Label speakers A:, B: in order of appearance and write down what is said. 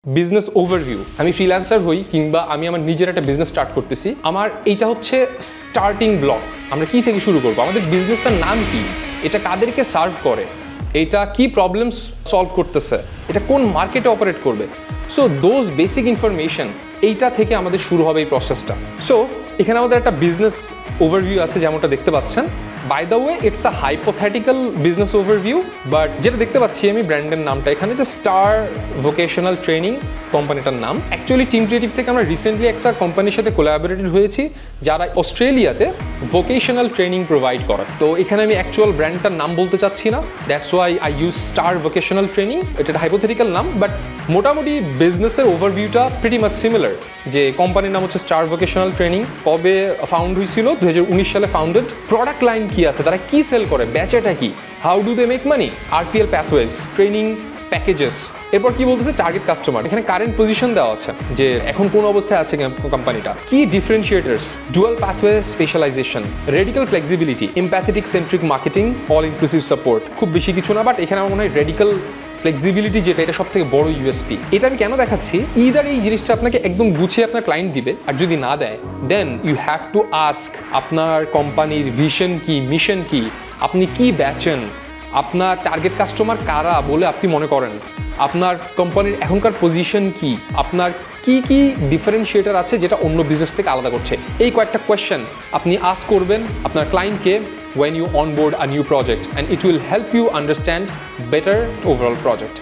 A: Business overview. আমি freelancer হই কিংবা আমি আমার নিজের একটা বিজনেস স্টার্ট করতেছি, আমার এইটা হচ্ছে স্টার্টিং ব্লক। আমরা কি থেকে শুরু করবো, আমাদের বিজনেসটার নাম কি, এটা কাদেরকে সার্ভ করে, এটা কি প্রবলেমস সলভ করতেছে, এটা কোন মার্কেটে অপারেট করবে। সো দোজ বেসিক ইনফরমেশন, এইটা থেকে আমাদের শুরু হবে এই প্রসেসটা। সো এখানে আমাদের একটা বিজনেস ওভারভিউ আছে, যেমনটা দেখতে পাচ্ছেন। By the way it's a hypothetical business overview, but যেটা দেখতে পাচ্ছি আমি ব্র্যান্ডের নামটা এখানে যে স্টার ভোকেশনাল ট্রেনিং কোম্পানিটার নাম। অ্যাকচুয়ালি টিম ক্রিয়েটিভ থেকে আমরা রিসেন্টলি একটা কোম্পানির সাথে কোলাবোরেটেড হয়েছি যারা অস্ট্রেলিয়াতে ভোকেশনাল ট্রেনিং প্রোভাইড করে। তো এখানে আমি অ্যাকচুয়াল ব্র্যান্ডটার নাম বলতে চাচ্ছি না, that's why I use star vocational training. এটা একটা হাইপোথেটিক্যাল নাম, বাট মোটামুটি বিজনেসের ওভারভিউটা প্রিটি মাচ সিমিলার। যে কোম্পানির নাম হচ্ছে স্টার ভোকেশনাল ট্রেনিং। কবে ফাউন্ড হয়েছিল? 2019 সালে ফাউন্ডেড। প্রোডাক্ট লাইন কি আছে, তারা কি সেল করে, ব্যাচেটা কি, how do they make money, RPL pathways, training packages. এরপর কি বলতেছে টার্গেট কাস্টমার, এখানে কারেন্ট পজিশন দেওয়া আছে যে এখন কোন অবস্থায় আছে কোম্পানিটা, কি differentiators, dual pathway specialization, radical flexibility, empathetic centric marketing, all inclusive support. খুব বেশি কিছু না, বাট এখানে আমার মনে হয় রেডিক্যাল ফ্লেক্সিবিলিটি যেটা, এটা সব থেকে বড় ইউএসপি। এটা আমি কেন দেখাচ্ছি, ইদার এই জিনিসটা আপনাকে একদম গুছিয়ে আপনার ক্লায়েন্ট দিবে, আর যদি না দেয় then you have to ask আপনার কোম্পানির ভিশন কি, মিশন কি, আপনি কি বেচেন, আপনার টার্গেট কাস্টমার কারা বলে আপনি মনে করেন, আপনার কোম্পানির এখনকার পজিশন কি, আপনার কি কি ডিফারেন্সিয়েটার আছে যেটা অন্য বিজনেস থেকে আলাদা করছে। এই কয়েকটা কোয়েশ্চেন আপনি আস্ক করবেন আপনার ক্লায়েন্টকে when you onboard a new project, and it will help you understand better overall project.